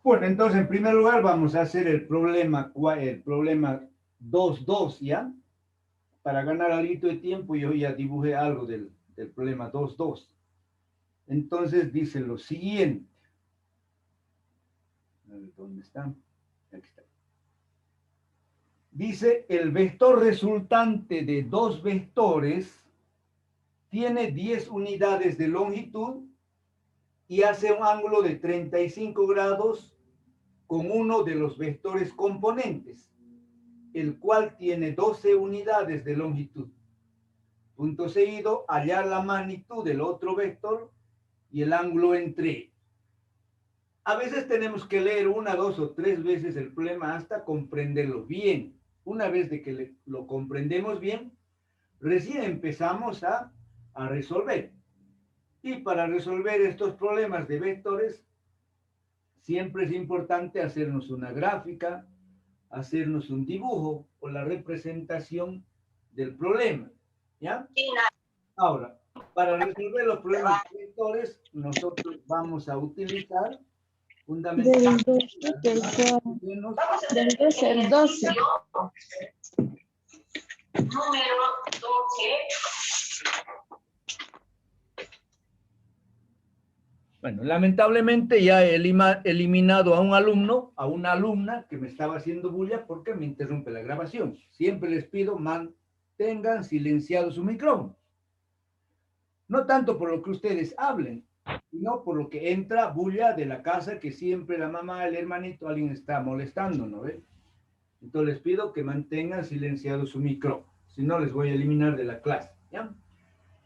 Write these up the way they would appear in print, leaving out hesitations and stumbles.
Bueno, entonces en primer lugar vamos a hacer el problema 2.2, ¿ya? Para ganar algo de tiempo yo ya dibujé algo del problema 2.2. Entonces dice lo siguiente. A ver, ¿dónde está? Aquí está. Dice, el vector resultante de dos vectores tiene 10 unidades de longitud y hace un ángulo de 35 grados con uno de los vectores componentes, el cual tiene 12 unidades de longitud. Punto seguido, hallar la magnitud del otro vector y el ángulo entre ellos. A veces tenemos que leer una, dos o tres veces el problema hasta comprenderlo bien. Una vez de que lo comprendemos bien, recién empezamos a resolver. Y para resolver estos problemas de vectores, siempre es importante hacernos una gráfica, hacernos un dibujo o la representación del problema. ¿Ya? Ahora, para resolver los problemas de vectores, nosotros vamos a utilizar fundamentalmente del 12 al 12. Número 12. Bueno, lamentablemente ya he eliminado a un alumno, a una alumna que me estaba haciendo bulla porque me interrumpe la grabación. Siempre les pido mantengan silenciado su micrófono. No tanto por lo que ustedes hablen, sino por lo que entra bulla de la casa que siempre la mamá, el hermanito, alguien está molestando, ¿no ve? Entonces les pido que mantengan silenciado su micrófono. Si no, les voy a eliminar de la clase, ¿ya?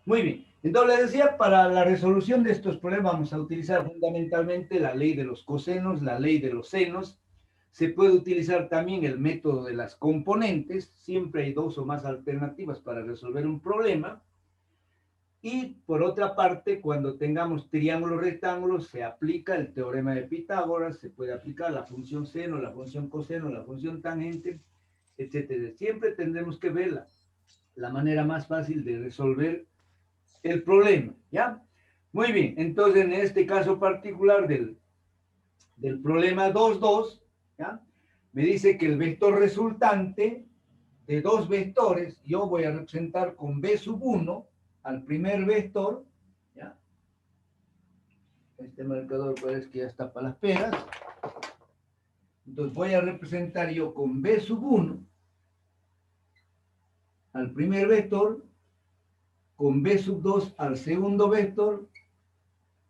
Muy bien. Entonces les decía, para la resolución de estos problemas vamos a utilizar fundamentalmente la ley de los cosenos, la ley de los senos. Se puede utilizar también el método de las componentes. Siempre hay dos o más alternativas para resolver un problema. Y por otra parte, cuando tengamos triángulos rectángulos, se aplica el teorema de Pitágoras, se puede aplicar la función seno, la función coseno, la función tangente, etc. Siempre tendremos que ver la manera más fácil de resolver el problema, ¿ya? Muy bien, entonces en este caso particular del problema 2.2, ¿ya? Me dice que el vector resultante de dos vectores, yo voy a representar con B sub 1 al primer vector, ¿ya? Este marcador parece que ya está para las peras. Entonces voy a representar yo con B sub 1 al primer vector, con B sub 2 al segundo vector,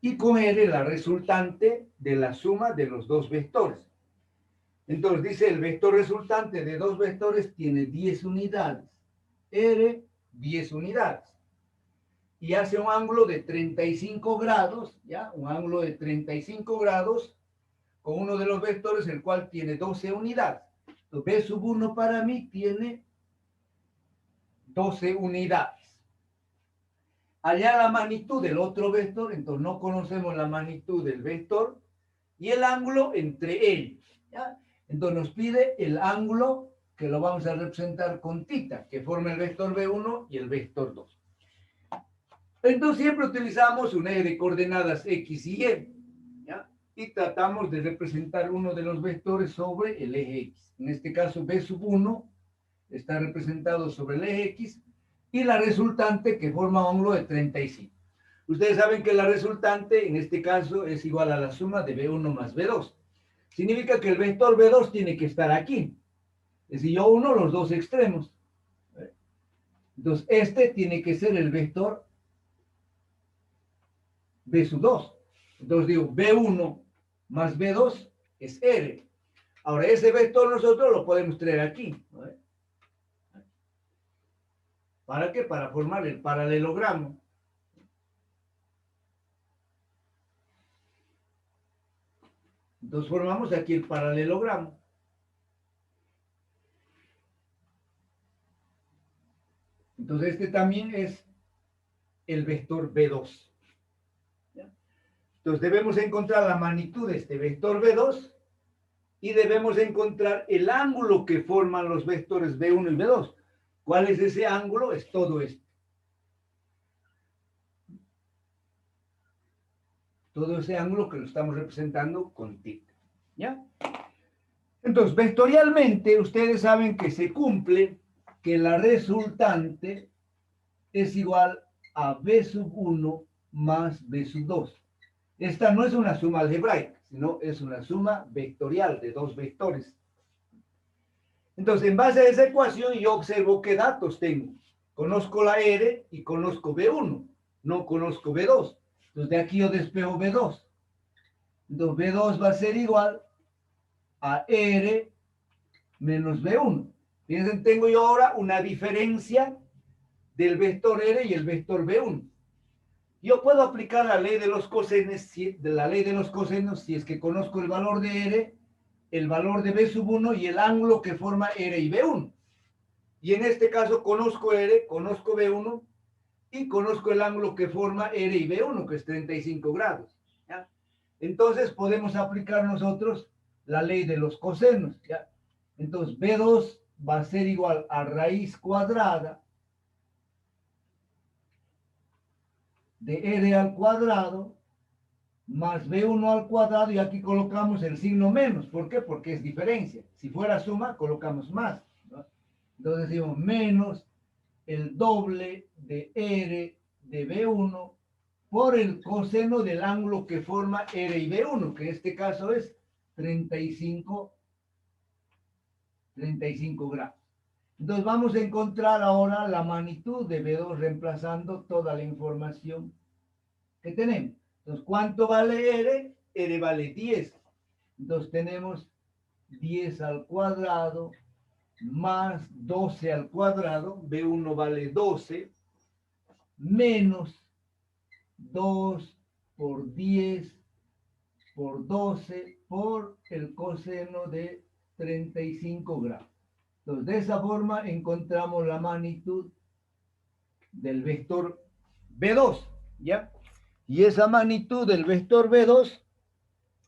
y con R la resultante de la suma de los dos vectores. Entonces dice el vector resultante de dos vectores tiene 10 unidades. R, 10 unidades. Y hace un ángulo de 35 grados, ¿ya? Un ángulo de 35 grados con uno de los vectores, el cual tiene 12 unidades. Entonces, B sub 1 para mí tiene 12 unidades. Allá la magnitud del otro vector, entonces no conocemos la magnitud del vector y el ángulo entre ellos, ¿ya? Entonces nos pide el ángulo que lo vamos a representar con tita, que forma el vector B1 y el vector 2. Entonces siempre utilizamos un eje de coordenadas X y Y, ¿ya? Y tratamos de representar uno de los vectores sobre el eje X. En este caso B sub 1 está representado sobre el eje X y la resultante que forma un ángulo de 35. Ustedes saben que la resultante en este caso es igual a la suma de B1 más B2. Significa que el vector B2 tiene que estar aquí. Es decir, yo uno los dos extremos. Entonces, este tiene que ser el vector B sub 2. Entonces digo, B1 más B2 es R. Ahora, ese vector nosotros lo podemos traer aquí. ¿Para qué? Para formar el paralelogramo. Entonces formamos aquí el paralelogramo. Entonces este también es el vector B2. ¿Ya? Entonces debemos encontrar la magnitud de este vector B2 y debemos encontrar el ángulo que forman los vectores B1 y B2. ¿Cuál es ese ángulo? Es todo esto. Todo ese ángulo que lo estamos representando con θ. ¿ya? Entonces, vectorialmente, ustedes saben que se cumple que la resultante es igual a b sub 1 más b sub 2. Esta no es una suma algebraica, sino es una suma vectorial de dos vectores. Entonces, en base a esa ecuación, yo observo qué datos tengo. Conozco la R y conozco B1, no conozco B2. Entonces, de aquí yo despejo B2. Entonces, B2 va a ser igual a R menos B1. Fíjense, tengo yo ahora una diferencia del vector R y el vector B1. Yo puedo aplicar la ley de los cosenos, si es que conozco el valor de R, el valor de B sub 1 y el ángulo que forma R y B1. Y en este caso conozco R, conozco B1 y conozco el ángulo que forma R y B1, que es 35 grados. ¿Ya? Entonces podemos aplicar nosotros la ley de los cosenos. ¿Ya? Entonces B2 va a ser igual a raíz cuadrada de R al cuadrado más B1 al cuadrado, y aquí colocamos el signo menos. ¿Por qué? Porque es diferencia. Si fuera suma, colocamos más, ¿no? Entonces decimos menos el doble de R de B1 por el coseno del ángulo que forma R y B1, que en este caso es 35 grados. Entonces vamos a encontrar ahora la magnitud de B2 reemplazando toda la información que tenemos. Entonces, ¿cuánto vale R? R vale 10. Entonces tenemos 10 al cuadrado más 12 al cuadrado. B1 vale 12 menos 2 por 10 por 12 por el coseno de 35 grados. Entonces, de esa forma encontramos la magnitud del vector B2, ¿ya? Y esa magnitud del vector B2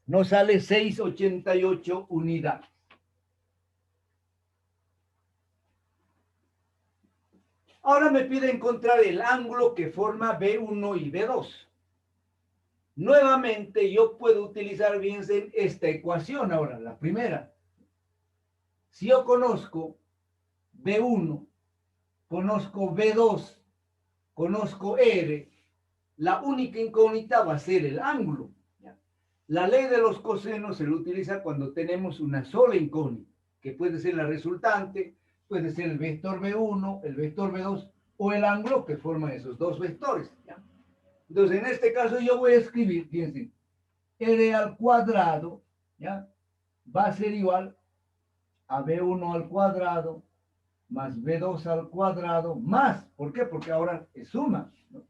nos sale 6,88 unidades. Ahora me pide encontrar el ángulo que forma B1 y B2. Nuevamente yo puedo utilizar bien esta ecuación ahora, la primera. Si yo conozco B1, conozco B2, conozco R, la única incógnita va a ser el ángulo. La ley de los cosenos se lo utiliza cuando tenemos una sola incógnita, que puede ser la resultante, puede ser el vector B1, el vector B2 o el ángulo que forman esos dos vectores. ¿Ya? Entonces, en este caso yo voy a escribir, fíjense, R al cuadrado, ¿ya? Va a ser igual a B1 al cuadrado más B2 al cuadrado más, ¿por qué? Porque ahora es suma, ¿no?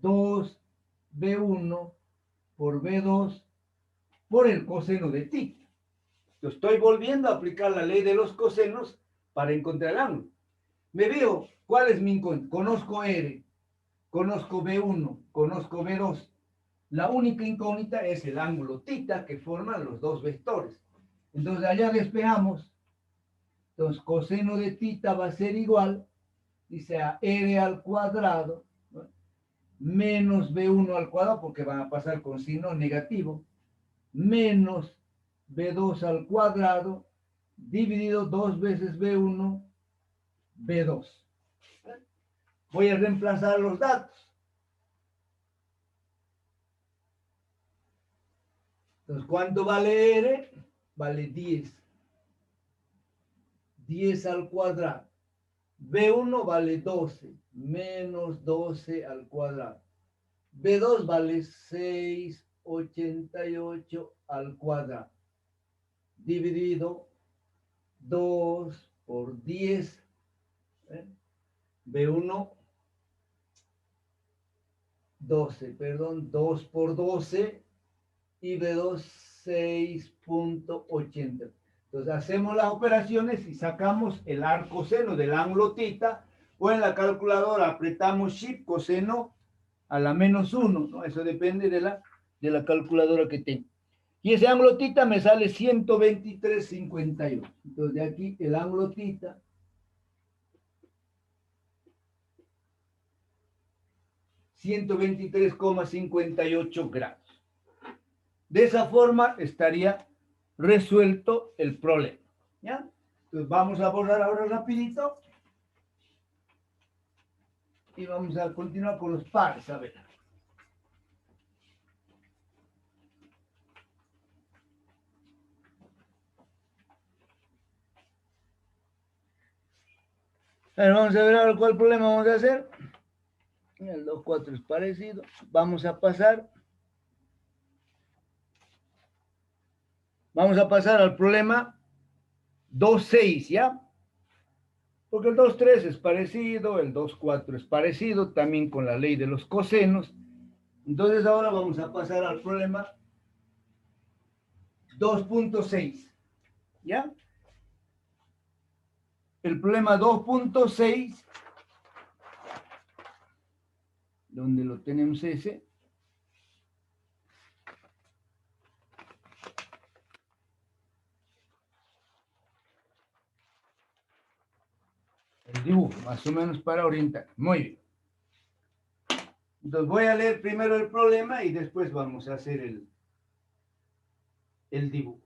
2B1 por B2 por el coseno de θ. Yo estoy volviendo a aplicar la ley de los cosenos para encontrar el ángulo. Me veo, ¿cuál es mi incógnita? Conozco R, conozco B1, conozco B2. La única incógnita es el ángulo θ que forman los dos vectores. Entonces allá despejamos. Entonces coseno de θ va a ser igual, dice, a R al cuadrado, ¿no? Menos B1 al cuadrado, porque van a pasar con signo negativo, menos B2 al cuadrado, dividido 2 veces B1, B2. Voy a reemplazar los datos. Entonces, ¿cuánto vale R? Vale 10. 10 al cuadrado. B1 vale 12, menos 12 al cuadrado. B2 vale 6,88 al cuadrado. Dividido 2 por 10. B1, 12, perdón, 2 por 12 y B2, 6,80. Entonces hacemos las operaciones y sacamos el arcoseno del ángulo θ, o en la calculadora apretamos Shift coseno a la menos 1, ¿no? Eso depende de la calculadora que tengo. Y ese ángulo θ me sale 123,58. Entonces de aquí el ángulo θ 123,58 grados. De esa forma estaría resuelto el problema. ¿Ya? Entonces vamos a borrar ahora rapidito. Y vamos a continuar con los pares, a ver. A ver, vamos a ver ahora cuál problema vamos a hacer. El 2,4 es parecido. Vamos a pasar. Vamos a pasar al problema 2,6, ¿ya? Porque el 2,3 es parecido, el 2,4 es parecido, también con la ley de los cosenos. Entonces ahora vamos a pasar al problema 2,6, ¿ya? El problema 2,6, donde lo tenemos ese. El dibujo, más o menos para orientar. Muy bien. Entonces voy a leer primero el problema y después vamos a hacer el dibujo.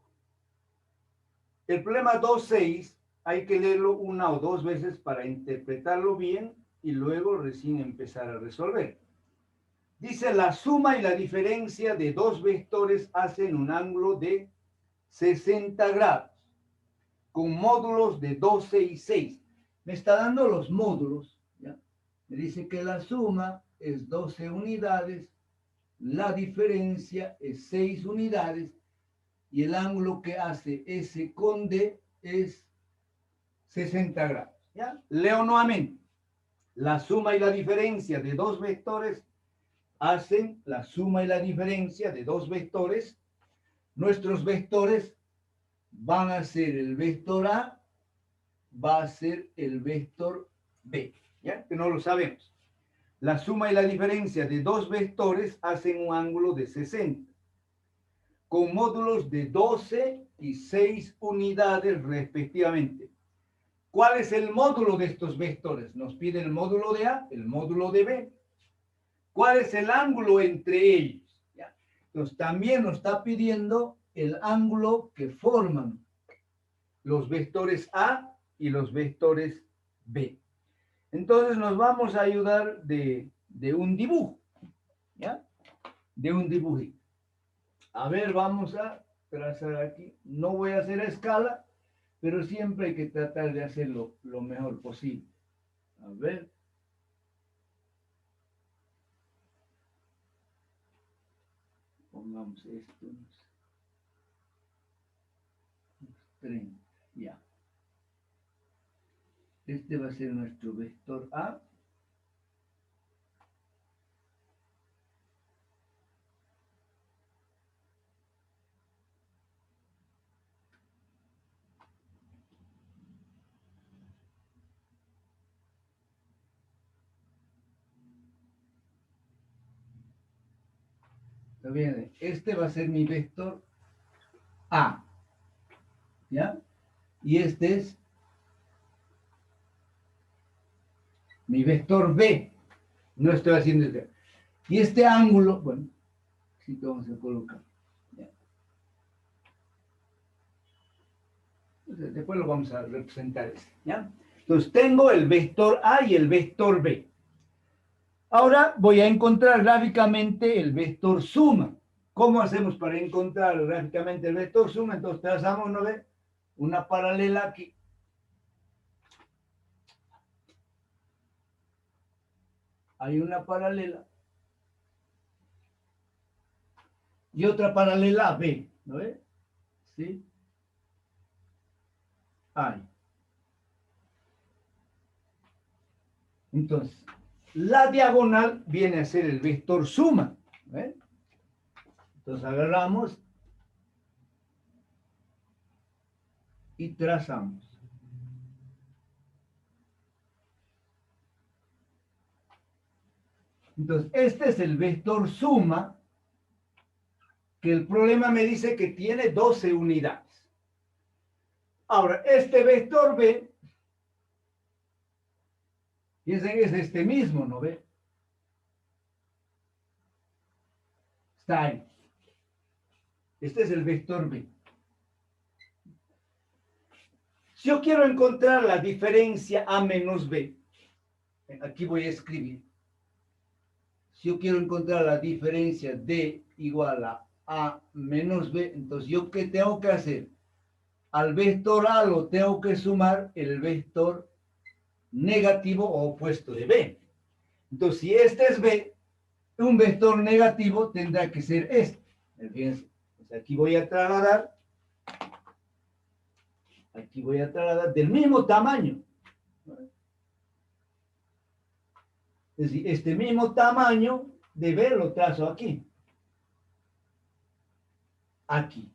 El problema 2,6 hay que leerlo una o dos veces para interpretarlo bien y luego recién empezar a resolver. Dice, la suma y la diferencia de dos vectores hacen un ángulo de 60 grados con módulos de 12 y 6. Me está dando los módulos, ¿ya? Me dice que la suma es 12 unidades, la diferencia es 6 unidades y el ángulo que hace S con D es 60 grados. ¿Ya? Leo nuevamente. La suma y la diferencia de dos vectores hacen la suma y la diferencia de dos vectores. Nuestros vectores van a ser el vector A, va a ser el vector B. ¿Ya? Que no lo sabemos. La suma y la diferencia de dos vectores hacen un ángulo de 60, con módulos de 12 y 6 unidades respectivamente. ¿Cuál es el módulo de estos vectores? Nos pide el módulo de A, el módulo de B. ¿Cuál es el ángulo entre ellos? ¿Ya? Entonces, también nos está pidiendo el ángulo que forman los vectores A y los vectores B. Entonces, nos vamos a ayudar de un dibujo, ¿ya? De un dibujito. A ver, vamos a trazar aquí. No voy a hacer a escala, pero siempre hay que tratar de hacerlo lo mejor posible. A ver. Pongamos esto. 30, ya. Este va a ser nuestro vector A. ¿Está bien? Este va a ser mi vector A. ¿Ya? Y este es mi vector B. No estoy haciendo este. Y este ángulo, bueno, sí que vamos a colocar. ¿Ya? Entonces, después lo vamos a representar. ¿Ya? Entonces tengo el vector A y el vector B. Ahora voy a encontrar gráficamente el vector suma. ¿Cómo hacemos para encontrar gráficamente el vector suma? Entonces trazamos, ¿no ve? Una paralela aquí. Hay una paralela. Y otra paralela a B, ¿no ve? ¿Sí? Hay. Entonces, la diagonal viene a ser el vector suma. ¿Ve? Entonces agarramos y trazamos. Entonces, este es el vector suma, que el problema me dice que tiene 12 unidades. Ahora, este vector B, fíjense, es este mismo, ¿no ve? Está ahí. Este es el vector B. Si yo quiero encontrar la diferencia A menos B, aquí voy a escribir. Si yo quiero encontrar la diferencia D igual a menos B, entonces ¿yo qué tengo que hacer? Al vector A lo tengo que sumar el vector negativo o opuesto de B. Entonces, si este es B, un vector negativo tendrá que ser este. Fíjense, pues aquí voy a trasladar del mismo tamaño. Es decir, este mismo tamaño de B lo trazo aquí. Aquí.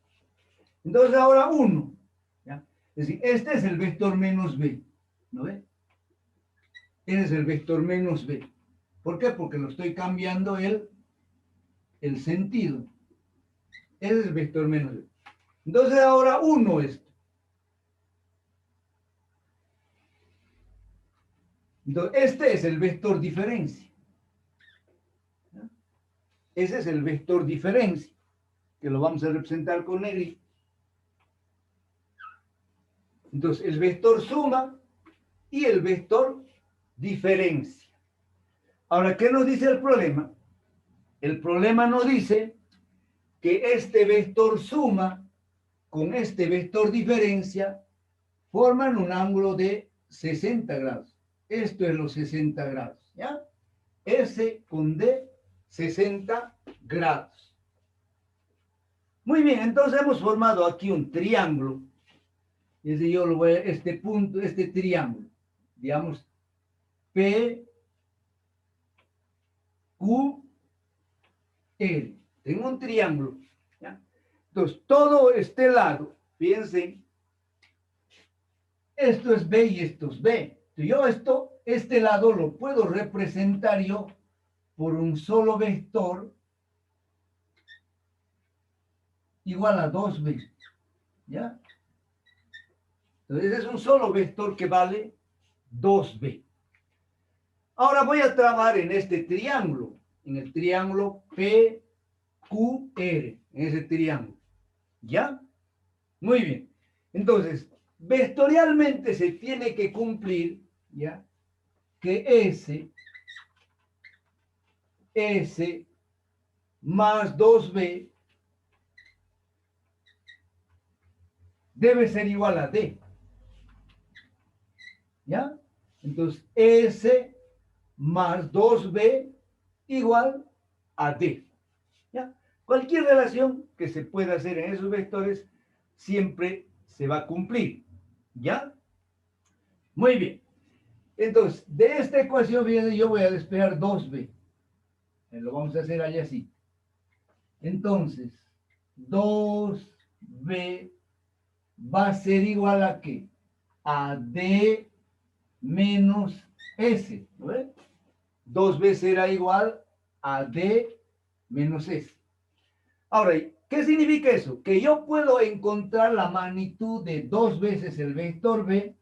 Entonces ahora 1. ¿Ya? Es decir, este es el vector menos B. ¿No ve? Este es el vector menos B. ¿Por qué? Porque lo estoy cambiando el sentido. Ese es el vector menos B. Entonces ahora 1 esto. Entonces, este es el vector diferencia. ¿Ya? Ese es el vector diferencia, que lo vamos a representar con negrito. Entonces, el vector suma y el vector diferencia. Ahora, ¿qué nos dice el problema? El problema nos dice que este vector suma con este vector diferencia forman un ángulo de 60 grados. Esto es los 60 grados, ¿ya? S con D, 60 grados. Muy bien, entonces hemos formado aquí un triángulo. Es decir, yo lo voy a este punto, este triángulo, digamos, P, Q, R. Tengo un triángulo, ¿ya? Entonces, todo este lado, piensen, esto es B y esto es B. Yo este lado lo puedo representar yo por un solo vector igual a 2B, ¿ya? Entonces es un solo vector que vale 2B. Ahora voy a trabajar en este triángulo, en el triángulo PQR, en ese triángulo, ¿ya? Muy bien. Entonces, vectorialmente se tiene que cumplir, ¿ya? Que S más 2B debe ser igual a D. ¿Ya? Entonces, S más 2B igual a D. ¿Ya? Cualquier relación que se pueda hacer en esos vectores siempre se va a cumplir. ¿Ya? Muy bien. Entonces, de esta ecuación, yo voy a despejar 2B. Lo vamos a hacer allá así. Entonces, 2B va a ser igual a ¿qué? A D menos S. ¿No ves? 2B será igual a D menos S. Ahora, ¿qué significa eso? Que yo puedo encontrar la magnitud de 2 veces el vector B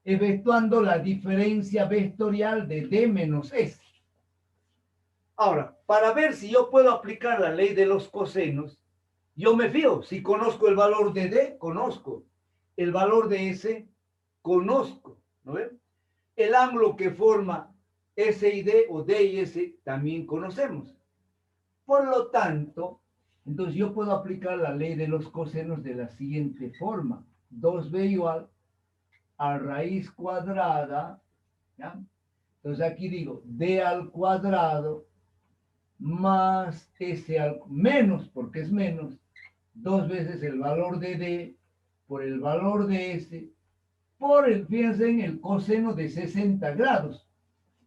efectuando la diferencia vectorial de D menos S. Ahora, para ver si yo puedo aplicar la ley de los cosenos, yo me fío. Si conozco el valor de D, conozco. El valor de S, conozco. ¿No ven? El ángulo que forma S y D o D y S también conocemos. Por lo tanto, entonces yo puedo aplicar la ley de los cosenos de la siguiente forma. 2B igual a raíz cuadrada, ¿ya? Entonces aquí digo D al cuadrado más S al menos, porque es menos, 2 veces el valor de D por el valor de S por el, fíjense, en el coseno de 60 grados,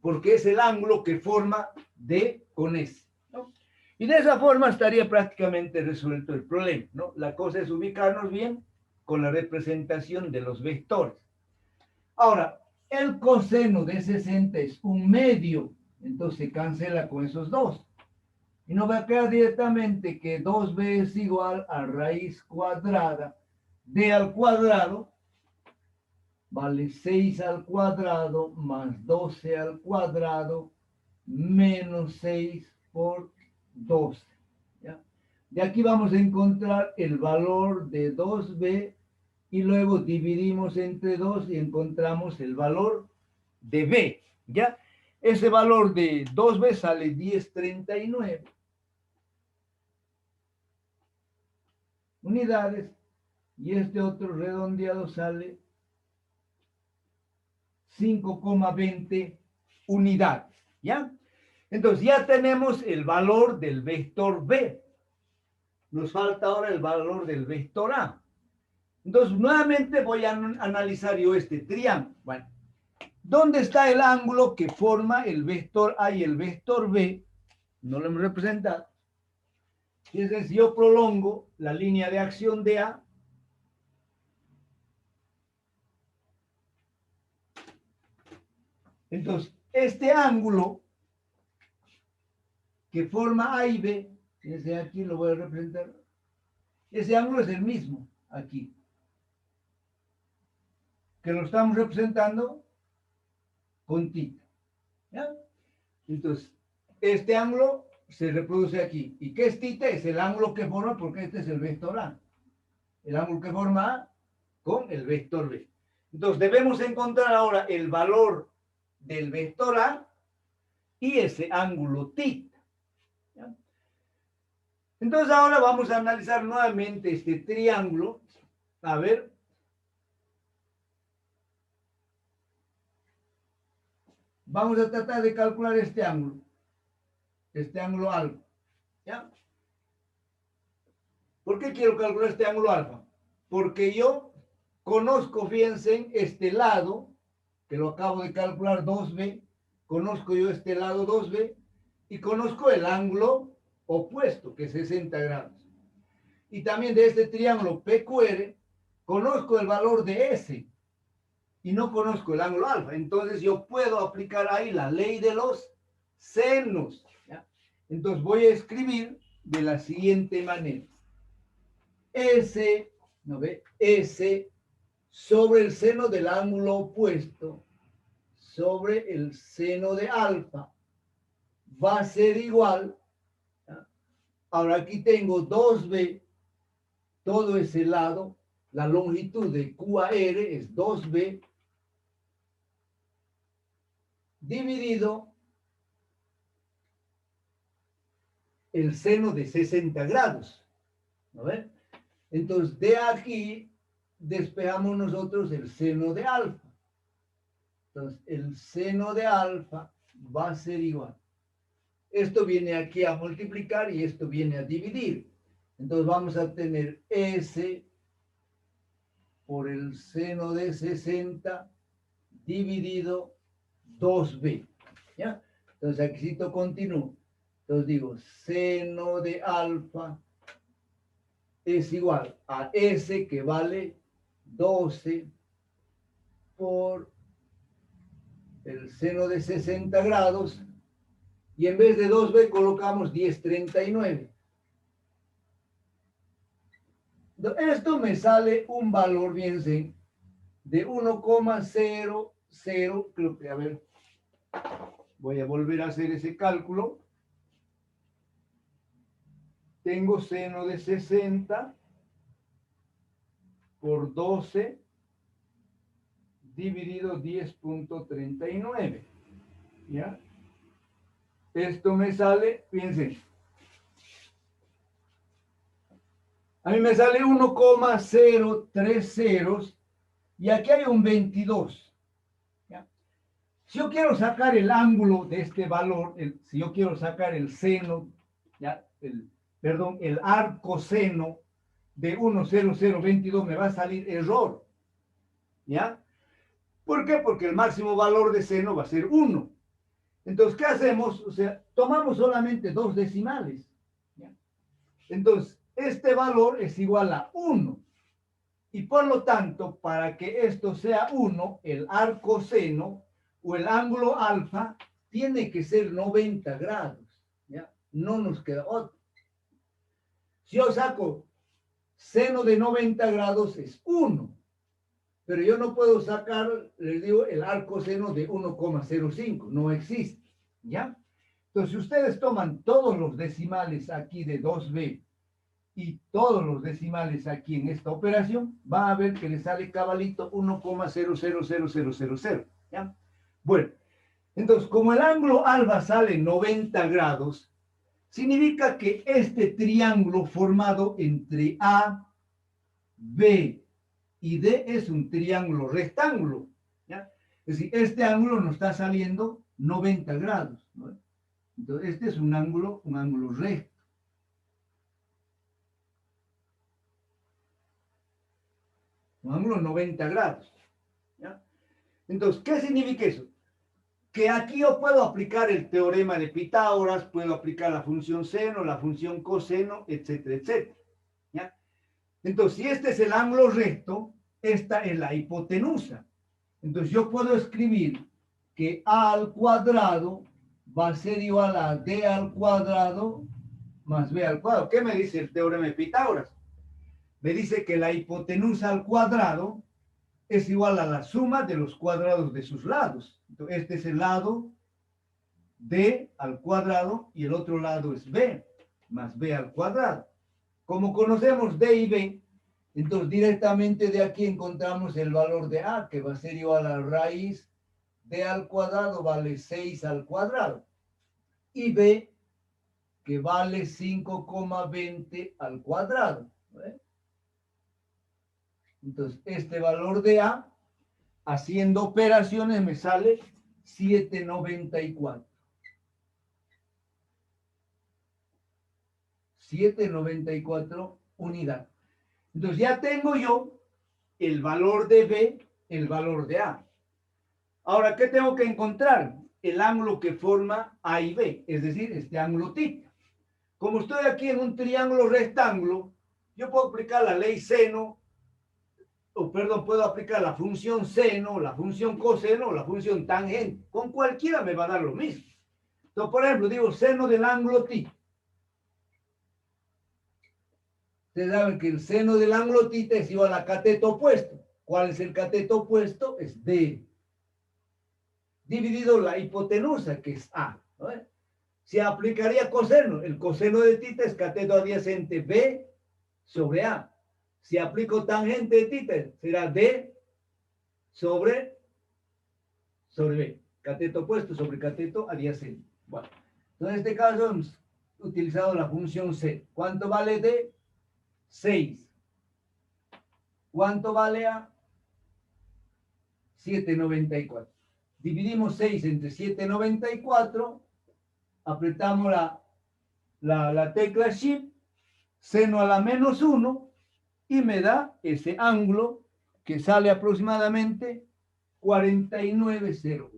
porque es el ángulo que forma D con S, ¿no? Y de esa forma estaría prácticamente resuelto el problema, ¿no? La cosa es ubicarnos bien con la representación de los vectores. Ahora, el coseno de 60 es un medio, entonces se cancela con esos dos. Y nos va a quedar directamente que 2b es igual a raíz cuadrada d al cuadrado, vale 6 al cuadrado más 12 al cuadrado menos 6 por 12. ¿Ya? De aquí vamos a encontrar el valor de 2b y luego dividimos entre 2 y encontramos el valor de B, ¿ya? Ese valor de 2B sale 1039 unidades y este otro redondeado sale 5,20 unidades, ¿ya? Entonces ya tenemos el valor del vector B. Nos falta ahora el valor del vector A. Entonces nuevamente voy a analizar yo este triángulo. Bueno, ¿dónde está el ángulo que forma el vector A y el vector B? No lo hemos representado. Fíjense, si yo prolongo la línea de acción de A, entonces este ángulo que forma A y B, fíjense aquí lo voy a representar, ese ángulo es el mismo aquí, que lo estamos representando con θ, ¿ya? Entonces, este ángulo se reproduce aquí. ¿Y qué es θ? Es el ángulo que forma, porque este es el vector A. El ángulo que forma A con el vector B. Entonces, debemos encontrar ahora el valor del vector A y ese ángulo θ. ¿Ya? Entonces, ahora vamos a analizar nuevamente este triángulo. A ver. Vamos a tratar de calcular este ángulo alfa, ¿ya? ¿Por qué quiero calcular este ángulo alfa? Porque yo conozco, fíjense, este lado, que lo acabo de calcular 2B, conozco yo este lado 2B, y conozco el ángulo opuesto, que es 60 grados. Y también de este triángulo PQR, conozco el valor de S, y no conozco el ángulo alfa. Entonces yo puedo aplicar ahí la ley de los senos, ¿ya? Entonces voy a escribir de la siguiente manera. S, ¿no ve? S sobre el seno del ángulo opuesto sobre el seno de alfa va a ser igual, ¿ya? Ahora aquí tengo 2B, todo ese lado, la longitud de QAR es 2B dividido el seno de 60 grados, ¿no ven? Entonces, de aquí despejamos nosotros el seno de alfa. Entonces, el seno de alfa va a ser igual. Esto viene aquí a multiplicar y esto viene a dividir. Entonces, vamos a tener S por el seno de 60 dividido 2B, ¿ya? Entonces, aquí continúo. Entonces digo, seno de alfa es igual a S, que vale 12 por el seno de 60 grados, y en vez de 2B colocamos 1039. Esto me sale un valor, fíjense, de 1,00, creo que, a ver, voy a volver a hacer ese cálculo. Tengo seno de 60 por 12 dividido 10,39. ¿Ya? Esto me sale, fíjense, a mí me sale 1,030 y aquí hay un 22. ¿Ya? Si yo quiero sacar el ángulo de este valor, si yo quiero sacar el seno, ¿ya? El arco seno de 1,0022 me va a salir error. ¿Ya? ¿Por qué? Porque el máximo valor de seno va a ser 1. Entonces, ¿qué hacemos? O sea, tomamos solamente 2 decimales. ¿Ya? Entonces, este valor es igual a 1. Y por lo tanto, para que esto sea 1, el arco seno o el ángulo alfa tiene que ser 90 grados. ¿Ya? No nos queda otro. Si yo saco seno de 90 grados es 1. Pero yo no puedo sacar, les digo, el arco seno de 1,05. No existe. ¿Ya? Entonces, si ustedes toman todos los decimales aquí de 2B y todos los decimales aquí en esta operación, va a ver que le sale cabalito 1,000000, ¿ya? Bueno, entonces, como el ángulo alfa sale 90 grados, significa que este triángulo formado entre A, B y D es un triángulo rectángulo, ¿ya? Es decir, este ángulo nos está saliendo 90 grados, ¿no? Entonces, este es un ángulo recto. Un ángulo 90 grados, ¿ya? Entonces, ¿qué significa eso? Que aquí yo puedo aplicar el teorema de Pitágoras, puedo aplicar la función seno, la función coseno, etcétera, etcétera, ¿ya? Entonces, si este es el ángulo recto, esta es la hipotenusa. Entonces, yo puedo escribir que A al cuadrado va a ser igual a D al cuadrado más B al cuadrado. ¿Qué me dice el teorema de Pitágoras? Me dice que la hipotenusa al cuadrado es igual a la suma de los cuadrados de sus lados. Entonces, este es el lado D al cuadrado y el otro lado es B, más B al cuadrado. Como conocemos D y B, entonces directamente de aquí encontramos el valor de A, que va a ser igual a raíz D al cuadrado vale 6 al cuadrado. Y B, que vale 5,20 al cuadrado. ¿Ve? Entonces, este valor de A, haciendo operaciones, me sale 7,94. 7,94 unidades. Entonces, ya tengo yo el valor de B, el valor de A. Ahora, ¿qué tengo que encontrar? El ángulo que forma A y B, es decir, este ángulo θ. Como estoy aquí en un triángulo rectángulo, yo puedo aplicar la ley seno, o perdón, puedo aplicar la función seno, la función coseno, o la función tangente. Con cualquiera me va a dar lo mismo. Entonces, por ejemplo, digo seno del ángulo θ. Ustedes saben que el seno del ángulo θ es igual a cateto opuesto. ¿Cuál es el cateto opuesto? Es D. Dividido la hipotenusa, que es A, ¿no? Se aplicaría coseno. El coseno de θ es cateto adyacente B sobre A. Si aplico tangente de θ, será D sobre B. Cateto opuesto sobre cateto adyacente. Bueno, entonces en este caso hemos utilizado la función C. ¿Cuánto vale D? 6. ¿Cuánto vale A? 7,94. Dividimos 6 entre 7,94. Apretamos la tecla Shift, seno a la menos 1, y me da ese ángulo que sale aproximadamente 49,08.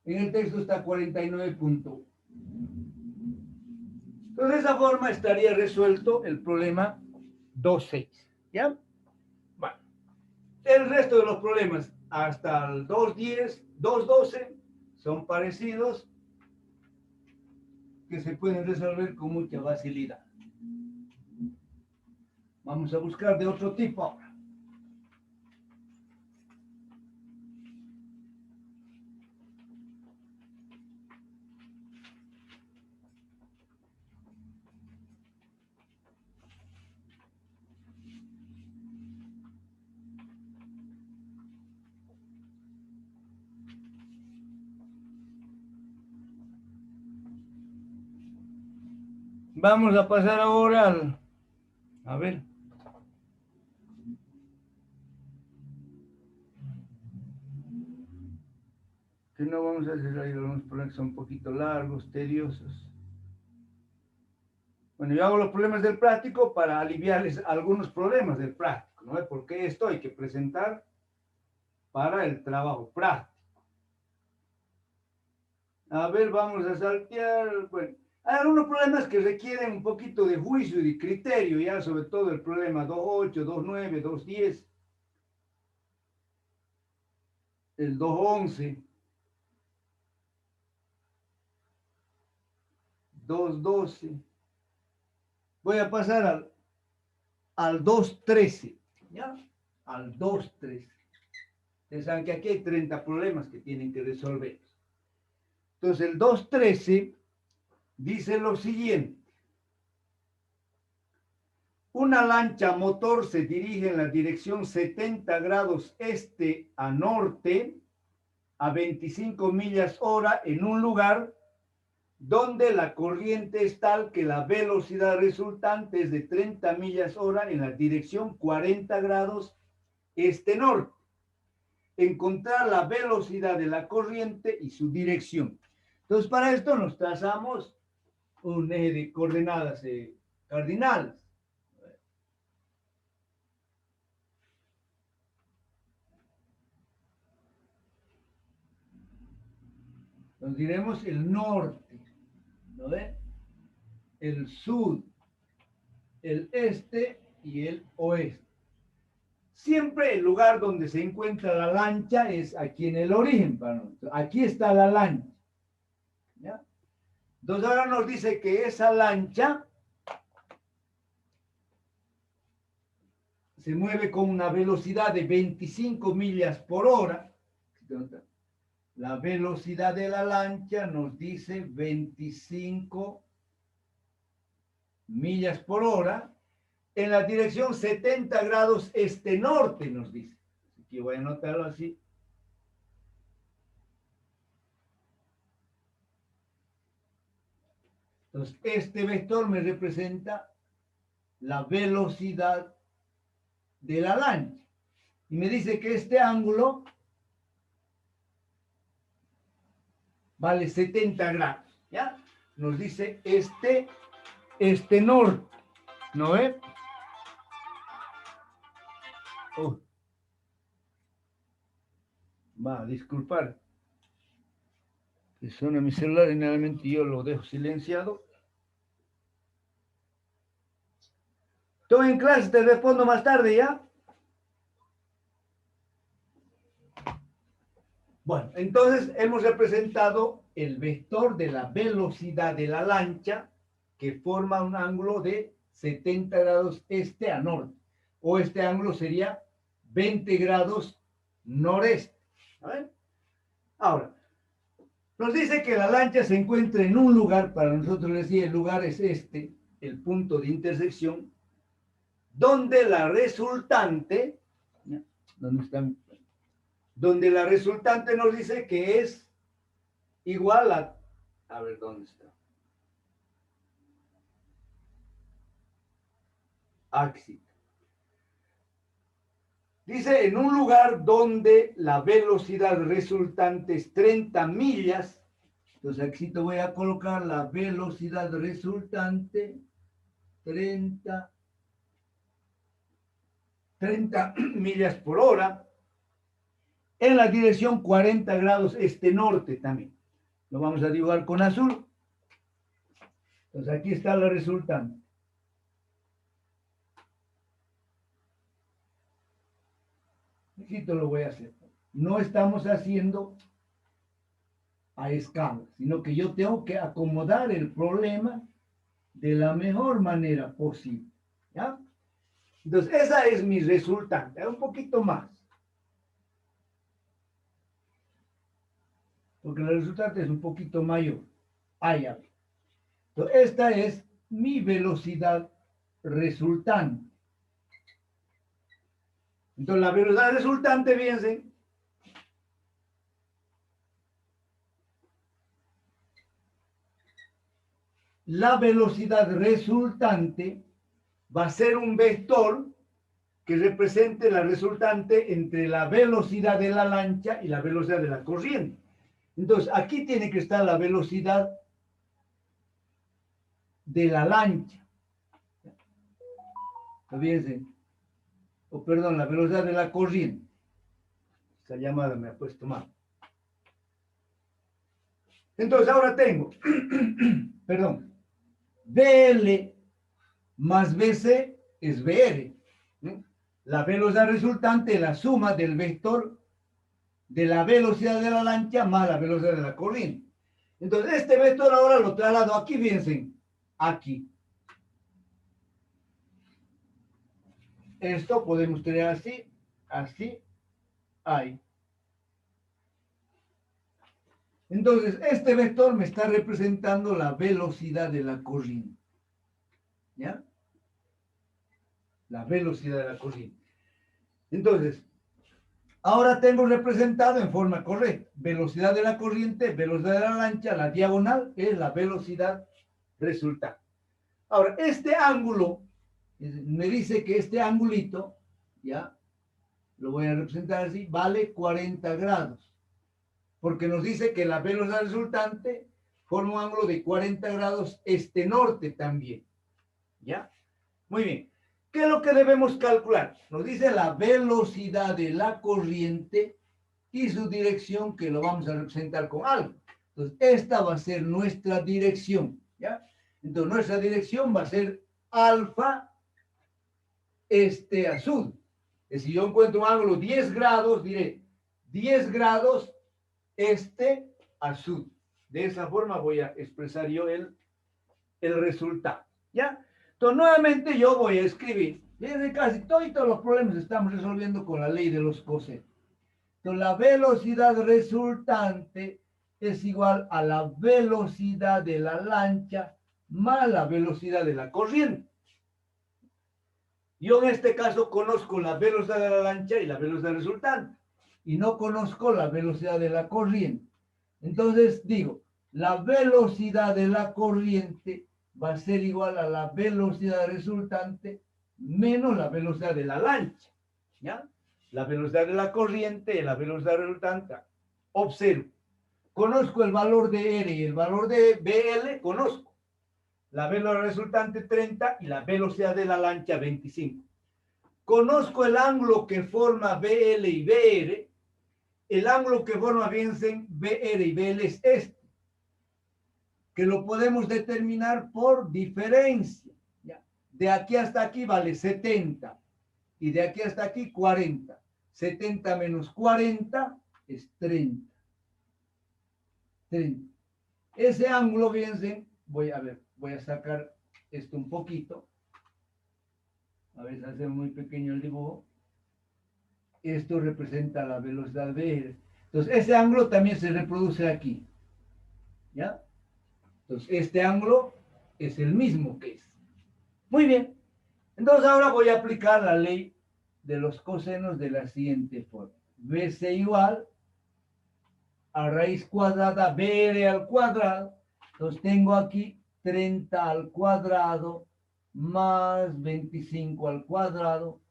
En el texto está 49,1. Entonces, de esa forma estaría resuelto el problema 2,6. ¿Ya? Bueno, el resto de los problemas hasta el 2,10, 2,12 son parecidos, que se pueden resolver con mucha facilidad. Vamos a buscar de otro tipo ahora. Vamos a pasar ahora al... A ver. Que no vamos a hacer ahí algunos problemas que son un poquito largos, tediosos. Bueno, yo hago los problemas del práctico para aliviarles algunos problemas del práctico, ¿no? Porque esto hay que presentar para el trabajo práctico. A ver, vamos a saltear. Bueno, hay algunos problemas que requieren un poquito de juicio y de criterio, ya sobre todo el problema 2,8, 2,9, 2,10, el 2,11, 2,12. Voy a pasar al 2,13, ¿ya? Al 2,13. Ustedes saben que aquí hay 30 problemas que tienen que resolver. Entonces el 2.13 dice lo siguiente. Una lancha motor se dirige en la dirección 70 grados este a norte a 25 millas hora en un lugar donde la corriente es tal que la velocidad resultante es de 30 millas hora en la dirección 40 grados este-norte. Encontrar la velocidad de la corriente y su dirección. Entonces, para esto nos trazamos un eje de coordenadas cardinales. Nos diremos el norte, ¿no ve? El sur, el este y el oeste. Siempre el lugar donde se encuentra la lancha es aquí en el origen para nosotros. Aquí está la lancha. ¿Ya? Entonces ahora nos dice que esa lancha se mueve con una velocidad de 25 millas por hora. La velocidad de la lancha nos dice 25 millas por hora en la dirección 70 grados este-norte, nos dice. Aquí voy a anotarlo así. Entonces, este vector me representa la velocidad de la lancha. Y me dice que este ángulo vale 70 grados, ¿ya? Nos dice este-norte, ¿no es? Oh. Va, disculpar. Que suena mi celular y generalmente yo lo dejo silenciado. Estoy en clase, te respondo más tarde, ¿ya? Bueno, entonces hemos representado el vector de la velocidad de la lancha que forma un ángulo de 70 grados este a norte. O este ángulo sería 20 grados noreste. ¿Saben? Ahora, nos dice que la lancha se encuentra en un lugar, para nosotros decir el lugar es este, el punto de intersección, donde la resultante, ¿ya? Donde la resultante nos dice que es igual a ver, ¿dónde está? Axis. Dice, en un lugar donde la velocidad resultante es 30 millas, entonces aquí te voy a colocar la velocidad resultante 30 millas por hora en la dirección 40 grados este-norte también. Lo vamos a dibujar con azul. Entonces aquí está la resultante. Aquí te lo voy a hacer. No estamos haciendo a escala, sino que yo tengo que acomodar el problema de la mejor manera posible. ¿Ya? Entonces, esa es mi resultante. Un poquito más. Porque la resultante es un poquito mayor. Allá. Entonces, esta es mi velocidad resultante. Entonces, la velocidad resultante, fíjense, la velocidad resultante va a ser un vector que represente la resultante entre la velocidad de la lancha y la velocidad de la corriente. Entonces, aquí tiene que estar la velocidad de la lancha. Fíjense. O perdón, la velocidad de la corriente. Esta llamada me ha puesto mal. Entonces, ahora tengo, perdón, BL más BC es BR. La velocidad resultante es la suma del vector de la velocidad de la lancha más la velocidad de la corriente. Entonces, este vector ahora lo traslado aquí, fíjense, aquí. Esto podemos tener así, ahí. Entonces, este vector me está representando la velocidad de la corriente. ¿Ya? La velocidad de la corriente. Entonces, ahora tengo representado en forma correcta. Velocidad de la corriente, velocidad de la lancha, la diagonal es la velocidad resultante. Ahora, este ángulo, me dice que este angulito, ¿ya? Lo voy a representar así, vale 40 grados. Porque nos dice que la velocidad resultante forma un ángulo de 40 grados este-norte también. ¿Ya? Muy bien. ¿Qué es lo que debemos calcular? Nos dice la velocidad de la corriente y su dirección, que lo vamos a representar con algo. Entonces, esta va a ser nuestra dirección. ¿Ya? Entonces, nuestra dirección va a ser alfa este a sur. Si yo encuentro un ángulo 10 grados, diré 10 grados este a sur. De esa forma voy a expresar yo el resultado. ¿Ya? Entonces, nuevamente yo voy a escribir. Desde casi todos los problemas estamos resolviendo con la ley de los cosenos. Entonces, la velocidad resultante es igual a la velocidad de la lancha más la velocidad de la corriente. Yo en este caso conozco la velocidad de la lancha y la velocidad resultante. Y no conozco la velocidad de la corriente. Entonces digo, la velocidad de la corriente va a ser igual a la velocidad resultante menos la velocidad de la lancha. ¿Ya? La velocidad de la corriente y la velocidad resultante. Observo. Conozco el valor de R y el valor de BL, conozco. La velocidad resultante 30 y la velocidad de la lancha 25. Conozco el ángulo que forma BL y BR. El ángulo que forma bien BR y BL es este, que lo podemos determinar por diferencia. ¿Ya? De aquí hasta aquí vale 70 y de aquí hasta aquí 40. 70 menos 40 es 30. 30. Ese ángulo, fíjense, voy a sacar esto un poquito. A veces hace muy pequeño el dibujo. Esto representa la velocidad VR. Entonces, ese ángulo también se reproduce aquí. ¿Ya? Entonces, este ángulo es el mismo que es. Muy bien. Entonces, ahora voy a aplicar la ley de los cosenos de la siguiente forma. BC igual a raíz cuadrada BR al cuadrado. Entonces, tengo aquí 30 al cuadrado más 25 al cuadrado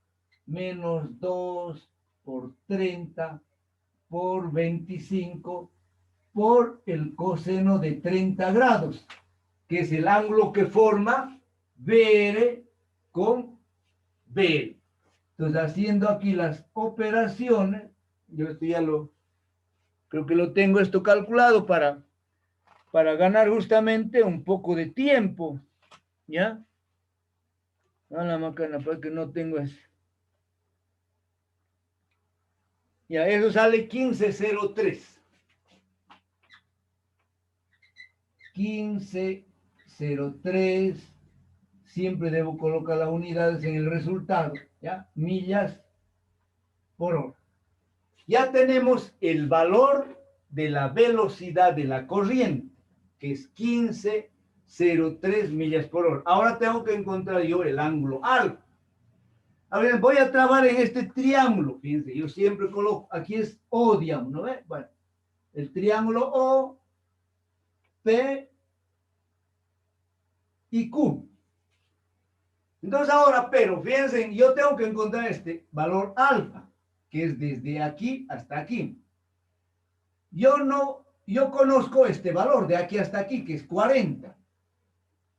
menos 2 por 30 por 25 por el coseno de 30 grados, que es el ángulo que forma BR con BL. Entonces, haciendo aquí las operaciones, yo esto ya creo que lo tengo esto calculado para ganar justamente un poco de tiempo, ¿ya? A la macana, porque no tengo eso. Ya, eso sale 1503. 1503. Siempre debo colocar las unidades en el resultado, ¿ya? Millas por hora. Ya tenemos el valor de la velocidad de la corriente, que es 1503 millas por hora. Ahora tengo que encontrar yo el ángulo alfa. A ver, voy a trabajar en este triángulo. Fíjense, yo siempre coloco, aquí es O, digamos, ¿no ves? Bueno, el triángulo O, P y Q. Entonces ahora, pero fíjense, yo tengo que encontrar este valor alfa, que es desde aquí hasta aquí. Yo conozco este valor de aquí hasta aquí, que es 40.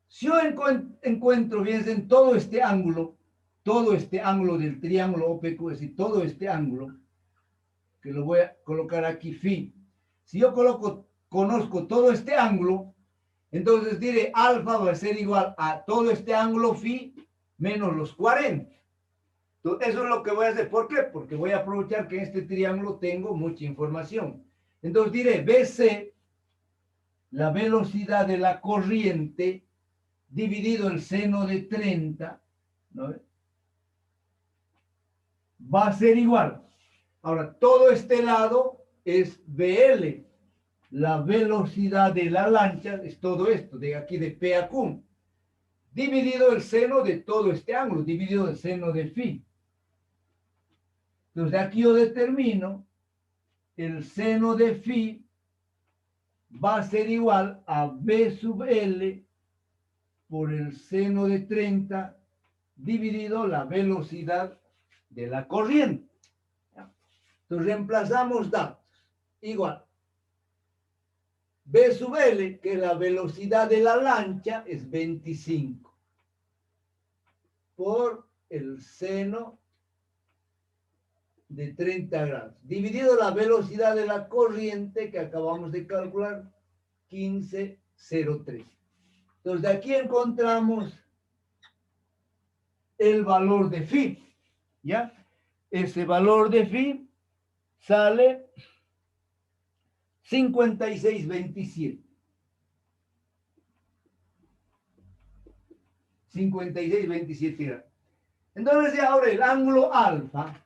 Si yo encuentro, fíjense, en todo este ángulo del triángulo OPQ, es decir, todo este ángulo, que lo voy a colocar aquí, phi. Si yo conozco todo este ángulo, entonces diré alfa va a ser igual a todo este ángulo phi menos los 40. Entonces, eso es lo que voy a hacer. ¿Por qué? Porque voy a aprovechar que en este triángulo tengo mucha información. Entonces diré BC, la velocidad de la corriente, dividido el seno de 30, ¿no? Va a ser igual. Ahora, todo este lado es BL. la velocidad de la lancha, es todo esto, de aquí de P a Q, dividido el seno de todo este ángulo, dividido el seno de phi. Entonces aquí yo determino el seno de phi va a ser igual a B sub L por el seno de 30 dividido la velocidad de la corriente. Entonces reemplazamos datos. Igual. B sub L, que la velocidad de la lancha es 25 por el seno de 30 grados, dividido la velocidad de la corriente que acabamos de calcular, 15,03. Entonces, de aquí encontramos el valor de phi, ¿ya? Ese valor de phi sale 56,27. 56,27 grados. Entonces, ahora el ángulo alfa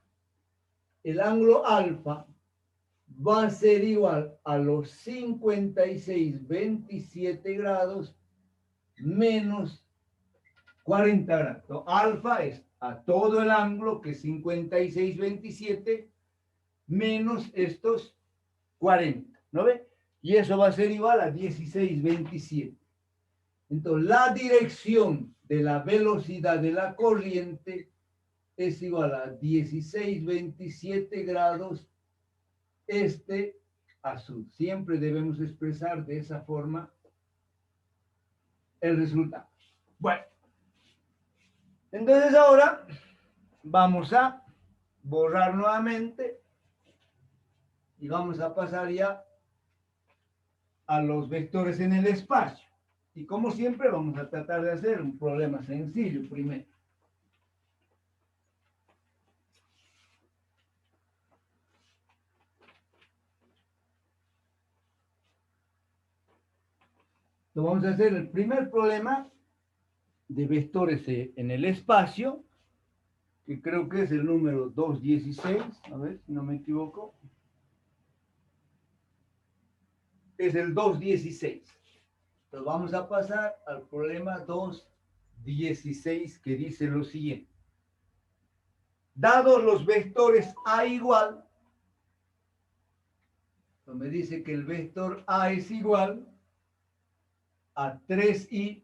va a ser igual a los 56,27 grados menos 40 grados. Entonces, alfa es a todo el ángulo, que es 56,27 menos estos 40, ¿no ve? Y eso va a ser igual a 16,27. Entonces, la dirección de la velocidad de la corriente es igual a 16,27 grados este a sur. Siempre debemos expresar de esa forma el resultado. Bueno, entonces ahora vamos a borrar nuevamente y vamos a pasar ya a los vectores en el espacio. Y como siempre vamos a tratar de hacer un problema sencillo primero. Entonces vamos a hacer el primer problema de vectores en el espacio, que creo que es el número 216, a ver si no me equivoco. Es el 216. Entonces vamos a pasar al problema 216, que dice lo siguiente. Dados los vectores A igual, me dice que el vector A es igual a 3i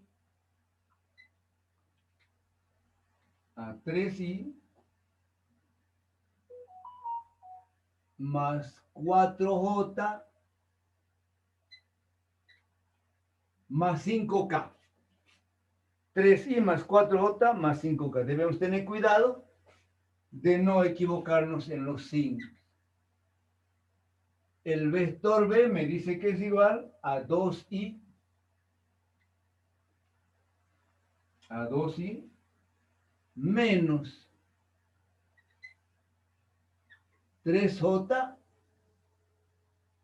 más 4j más 5k. 3i más 4j más 5k. Debemos tener cuidado de no equivocarnos en los signos. El vector B me dice que es igual a 2i menos 3j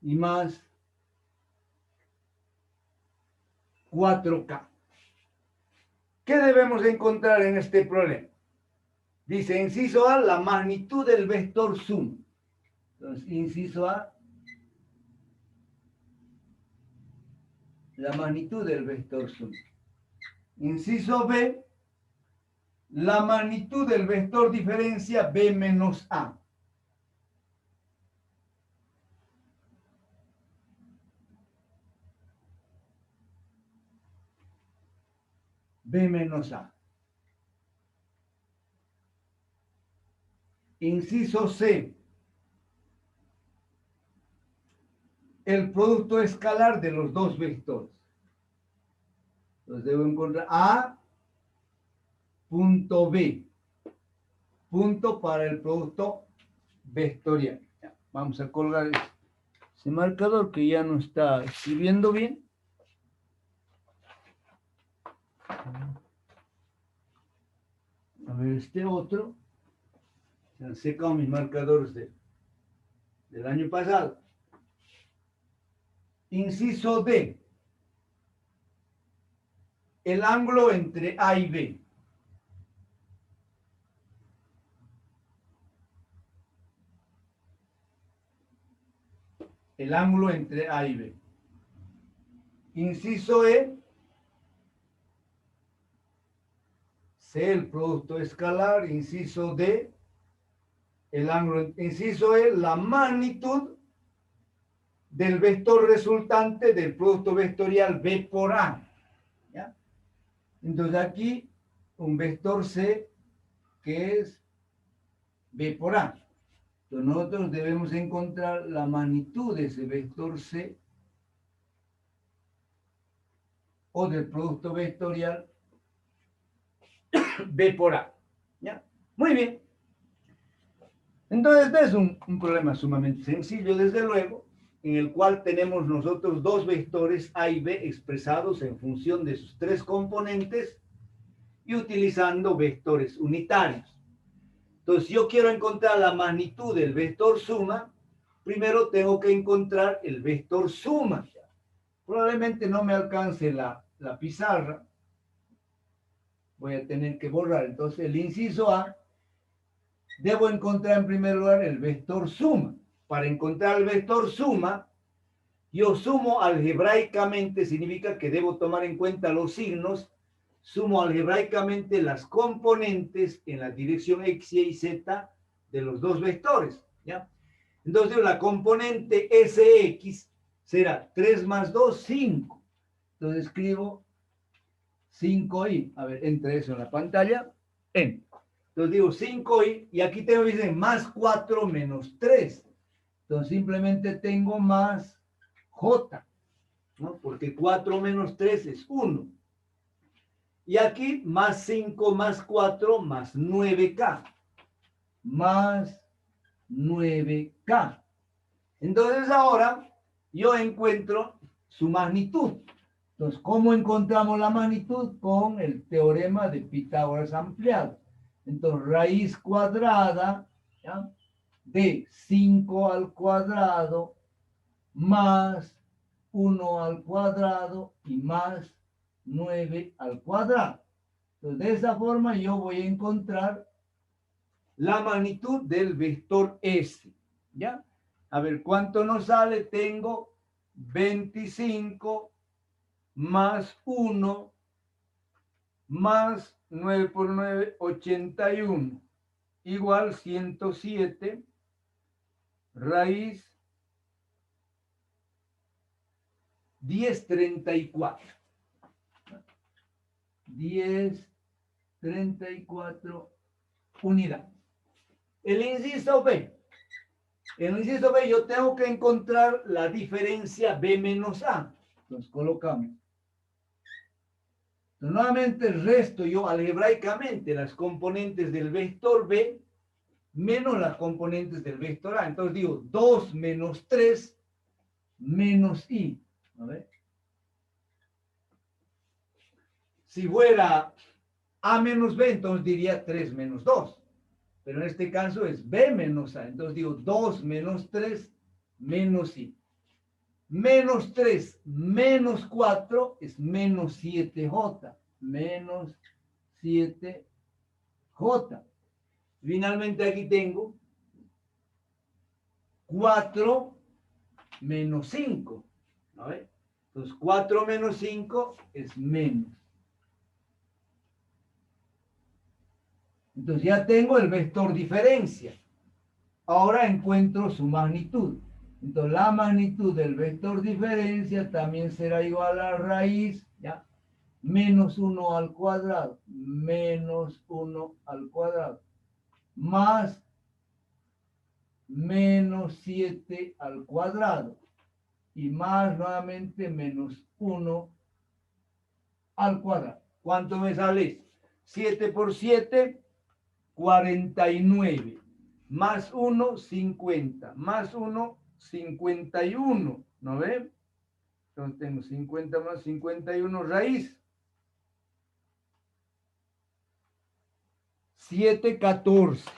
y más 4k. ¿Qué debemos encontrar en este problema? Dice, inciso A, la magnitud del vector sum. Entonces, inciso A, la magnitud del vector sum. Inciso B, la magnitud del vector diferencia B menos A. B menos A. Inciso C, el producto escalar de los dos vectores. Entonces debo encontrar A punto B, punto para el producto vectorial. Vamos a colgar ese marcador que ya no está escribiendo bien. A ver, este otro. Se han secado mis marcadores del año pasado. Inciso D. El ángulo entre A y B. El ángulo entre A y B. Inciso E, C, el producto escalar. Inciso D, el ángulo. Inciso E, la magnitud del vector resultante del producto vectorial B por A. ¿Ya? Entonces aquí un vector C que es B por A. Entonces nosotros debemos encontrar la magnitud de ese vector C o del producto vectorial B por A. ¿Ya? Muy bien. Entonces, este es un problema sumamente sencillo, desde luego, en el cual tenemos nosotros dos vectores A y B expresados en función de sus tres componentes y utilizando vectores unitarios. Entonces, si yo quiero encontrar la magnitud del vector suma, primero tengo que encontrar el vector suma. Probablemente no me alcance la pizarra. Voy a tener que borrar. Entonces, el inciso A, debo encontrar en primer lugar el vector suma. Para encontrar el vector suma, yo sumo algebraicamente, significa que debo tomar en cuenta los signos, sumo algebraicamente las componentes en la dirección X, Y y Z de los dos vectores, ¿ya? Entonces la componente SX será 3 más 2, 5. Entonces escribo 5i. A ver, entre eso en la pantalla. Entonces digo 5i y aquí tengo, dice, más 4 menos 3. Entonces simplemente tengo más J, ¿no? Porque 4 menos 3 es 1. Y aquí más 5 más 4 más 9K. Más 9K. Entonces ahora yo encuentro su magnitud. Entonces, ¿cómo encontramos la magnitud? Con el teorema de Pitágoras ampliado. Entonces, raíz cuadrada, ¿ya?, de 5 al cuadrado más 1 al cuadrado y más 9 al cuadrado. Entonces, de esa forma yo voy a encontrar la magnitud del vector S. ¿Ya? A ver, ¿cuánto nos sale? Tengo 25 más 1 más 9 por 9, 81, igual 107 raíz 1034. 1034 unidades. El inciso B. En el inciso B yo tengo que encontrar la diferencia B menos A. Entonces colocamos. Entonces, nuevamente resto yo algebraicamente las componentes del vector B menos las componentes del vector A. Entonces digo 2 menos 3 menos I. A ver. Si fuera A menos B, entonces diría 3 menos 2. Pero en este caso es B menos A. Entonces digo 2 menos 3 menos I. Menos 3 menos 4 es menos 7J. Menos 7J. Finalmente aquí tengo 4 menos 5. ¿No ve? Entonces 4 menos 5 es menos. Entonces ya tengo el vector diferencia. Ahora encuentro su magnitud. Entonces la magnitud del vector diferencia también será igual a raíz, ¿ya?, menos 1 al cuadrado, menos 1 al cuadrado, más menos 7 al cuadrado, y más nuevamente menos 1 al cuadrado. ¿Cuánto me sale? 7 por 7, 49. Más 1, 50. Más 1, 51. ¿No ven? Entonces tengo 50 más 51 raíz. 7, 14.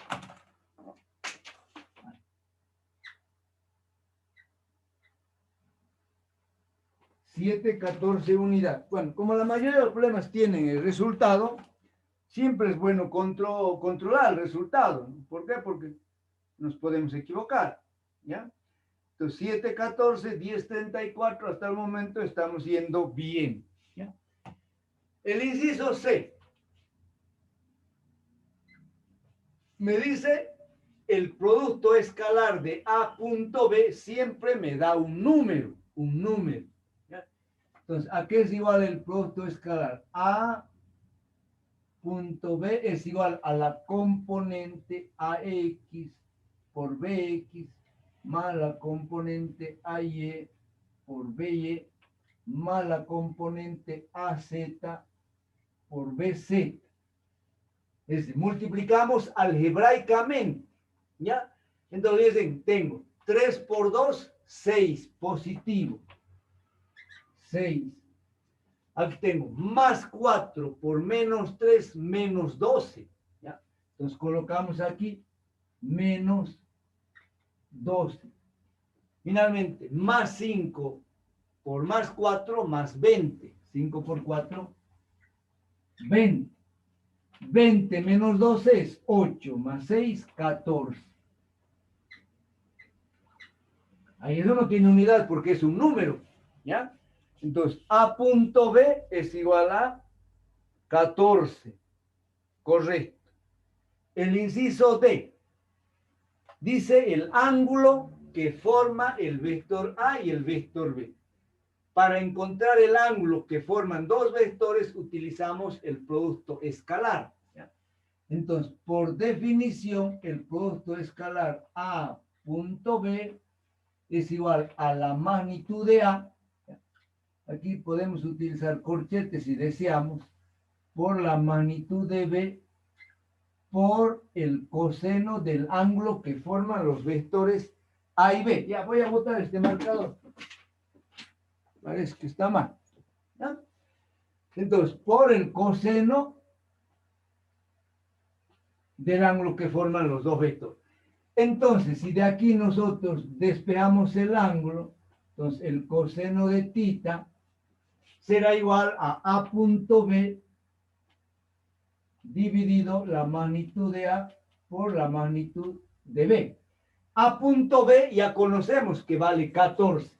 7, 14 unidades. Bueno, como la mayoría de los problemas tienen el resultado, siempre es bueno controlar el resultado. ¿Por qué? Porque nos podemos equivocar, ¿ya? Entonces, 7, 14, 10, 34, hasta el momento estamos yendo bien. ¿Ya? El inciso C me dice, el producto escalar de A punto B siempre me da un número, ¿ya? Entonces, ¿a qué es igual el producto escalar? A punto B es igual a la componente AX por BX más la componente AY por BY más la componente AZ por BZ. Es decir, multiplicamos algebraicamente, ¿ya? Entonces dicen, tengo 3 por 2, 6, positivo. 6. Aquí tengo más 4 por menos 3, menos 12, ¿ya? Entonces colocamos aquí menos 12. Finalmente, más 5 por más 4, más 20. 5 por 4, 20. 20 menos 12 es 8, más 6, 14. Ahí eso no tiene unidad porque es un número, ¿ya? Entonces, A punto B es igual a 14. Correcto. El inciso D dice el ángulo que forma el vector A y el vector B. Para encontrar el ángulo que forman dos vectores utilizamos el producto escalar, ¿ya? Entonces, por definición, el producto escalar A punto B es igual a la magnitud de A. Aquí podemos utilizar corchetes si deseamos, por la magnitud de B por el coseno del ángulo que forman los vectores A y B. Ya voy a botar este marcador. Parece que está mal, ¿ya? Entonces, por el coseno del ángulo que forman los dos vectores. Entonces, si de aquí nosotros despejamos el ángulo, entonces el coseno de tita será igual a A punto B dividido la magnitud de A por la magnitud de B. A punto B ya conocemos que vale 14,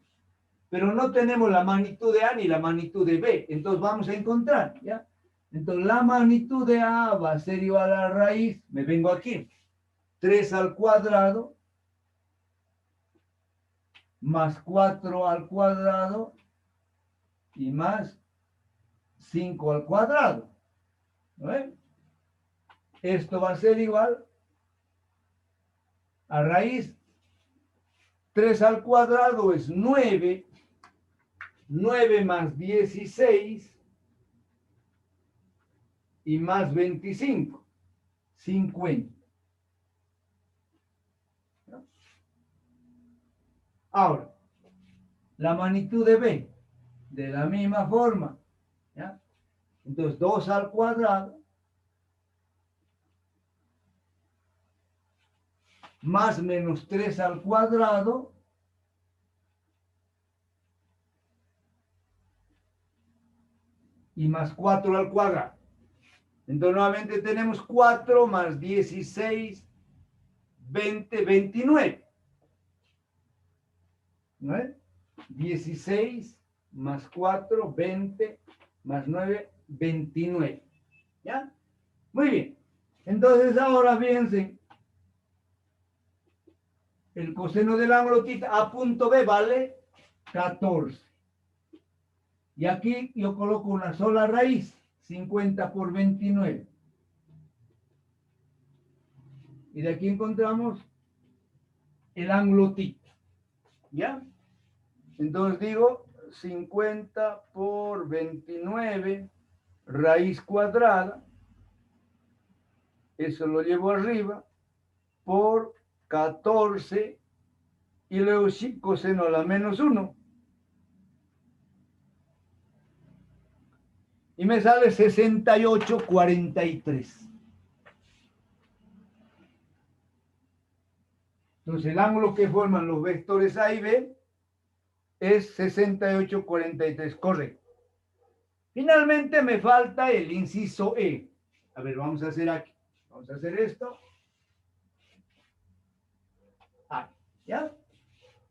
pero no tenemos la magnitud de A ni la magnitud de B, entonces vamos a encontrar, ¿ya? Entonces la magnitud de A va a ser igual a la raíz, me vengo aquí, 3 al cuadrado más 4 al cuadrado y más 5 al cuadrado, ¿no ves? Esto va a ser igual a raíz 3 al cuadrado es 9, 9 más 16 y más 25, 50. ¿No? Ahora, la magnitud de B, de la misma forma, ¿ya? Entonces 2 al cuadrado más menos 3 al cuadrado y más 4 al cuadrado. Entonces nuevamente tenemos 4 más 16, 20, 29. ¿No es? 16 más 4, 20 más 9, 29. ¿Ya? Muy bien. Entonces ahora fíjense. El coseno del ángulo tita A punto B vale 14. Y aquí yo coloco una sola raíz, 50 por 29. Y de aquí encontramos el ángulo tita. ¿Ya? Entonces digo 50 por 29 raíz cuadrada. Eso lo llevo arriba por 14 y luego coseno a la menos 1. Y me sale 68,43. Entonces el ángulo que forman los vectores A y B es 68,43, correcto. Finalmente me falta el inciso E. A ver, vamos a hacer aquí. Vamos a hacer esto. Ahí, ¿ya?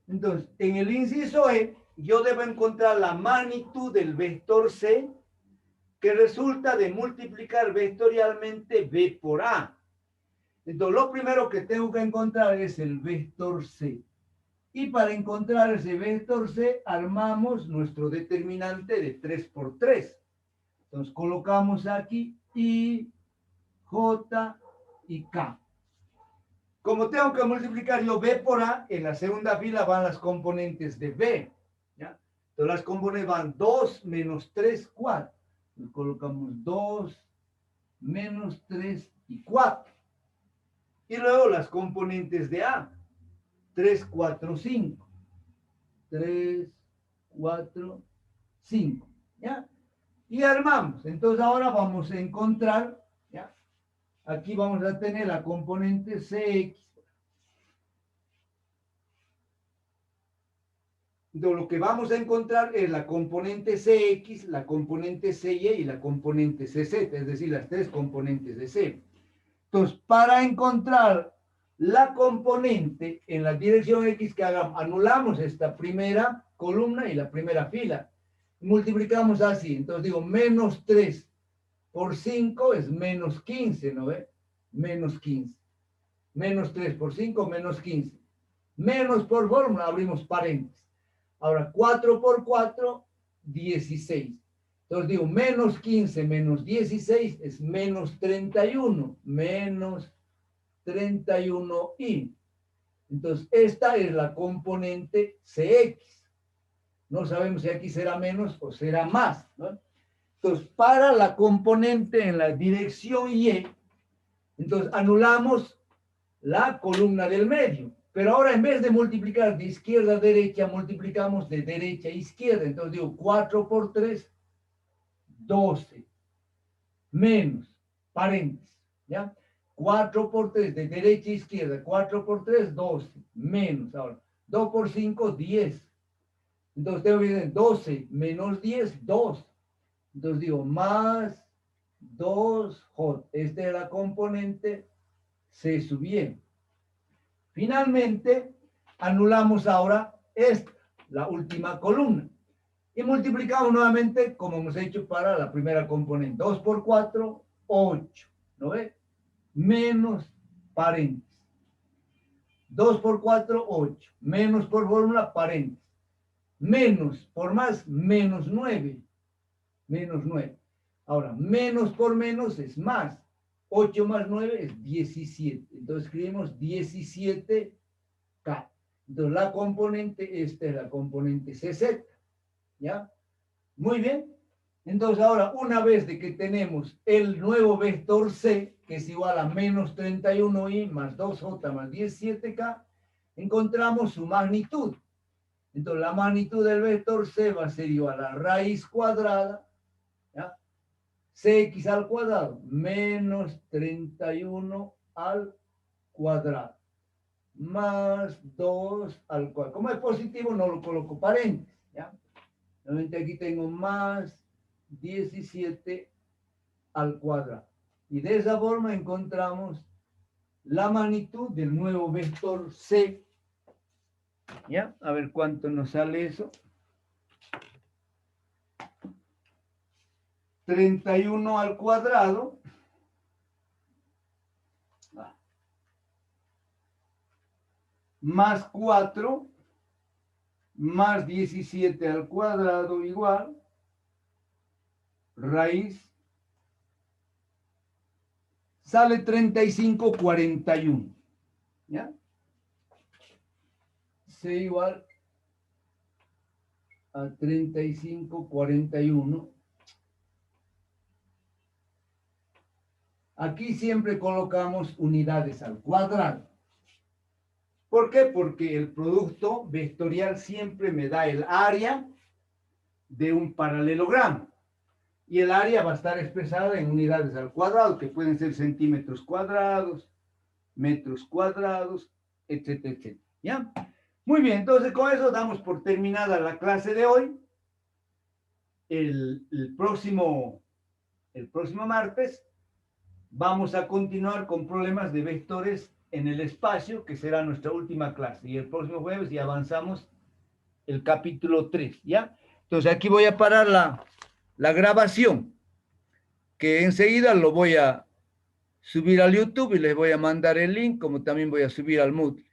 Entonces, en el inciso E, yo debo encontrar la magnitud del vector C, que resulta de multiplicar vectorialmente B por A. Entonces, lo primero que tengo que encontrar es el vector C. Y para encontrar ese vector C, armamos nuestro determinante de 3 por 3. Entonces, colocamos aquí I, J y K. Como tengo que multiplicar yo B por A, en la segunda fila van las componentes de B. ¿Ya? Entonces, las componentes van 2 menos 3, 4. Entonces, colocamos 2 menos 3 y 4. Y luego las componentes de A. 3, 4, 5. 3, 4, 5. ¿Ya? Y armamos. Entonces, ahora vamos a encontrar, ¿ya? Aquí vamos a tener la componente CX. Entonces, lo que vamos a encontrar es la componente CX, la componente CY y la componente CZ, es decir, las tres componentes de C. Entonces, para encontrar la componente en la dirección X que hagamos, anulamos esta primera columna y la primera fila. Multiplicamos así. Entonces, digo, menos 3 por 5 es menos 15, ¿no ve? Menos 15. Menos 3 por 5, menos 15. Menos por fórmula, abrimos paréntesis. Ahora, 4 por 4, 16. Entonces digo, menos 15 menos 16 es menos 31. Menos 31i. Entonces, esta es la componente CX. No sabemos si aquí será menos o será más, ¿no? Entonces, para la componente en la dirección Y, entonces anulamos la columna del medio. Pero ahora en vez de multiplicar de izquierda a derecha, multiplicamos de derecha a izquierda. Entonces digo 4 por 3, 12. Menos, paréntesis, ¿ya? 4 por 3 de derecha a izquierda, 4 por 3, 12. Menos, ahora, 2 por 5, 10. Entonces tengo que decir 12 menos 10, 2. Entonces digo más 2J. Esta es la componente C sub Y. Finalmente, anulamos ahora esta, la última columna. Y multiplicamos nuevamente, como hemos hecho para la primera componente. 2 por 4, 8. ¿No ve? Menos paréntesis. 2 por 4, 8. Menos por fórmula, paréntesis. Menos por más, menos 9. Menos 9. Ahora, menos por menos es más. 8 más 9 es 17. Entonces escribimos 17K. Entonces la componente, esta es la componente CZ. ¿Ya? Muy bien. Entonces ahora, una vez de que tenemos el nuevo vector C, que es igual a menos 31i más 2j más 17k, encontramos su magnitud. Entonces la magnitud del vector C va a ser igual a raíz cuadrada, ¿ya? Cx al cuadrado menos 31 al cuadrado más 2 al cuadrado. Como es positivo, no lo coloco paréntesis, ¿ya? Nuevamente aquí tengo más 17 al cuadrado. Y de esa forma encontramos la magnitud del nuevo vector C. ¿Ya? A ver cuánto nos sale eso. 31 al cuadrado más 4 más 17 al cuadrado igual raíz sale 3541. ¿Ya? C igual a 3541. Aquí siempre colocamos unidades al cuadrado. ¿Por qué? Porque el producto vectorial siempre me da el área de un paralelogramo. Y el área va a estar expresada en unidades al cuadrado, que pueden ser centímetros cuadrados, metros cuadrados, etcétera, etcétera. ¿Ya? Muy bien, entonces con eso damos por terminada la clase de hoy. El próximo martes vamos a continuar con problemas de vectores en el espacio, que será nuestra última clase. Y el próximo jueves ya avanzamos el capítulo 3, ¿ya? Entonces aquí voy a parar la grabación, que enseguida lo voy a subir al YouTube y les voy a mandar el link, como también voy a subir al Moodle.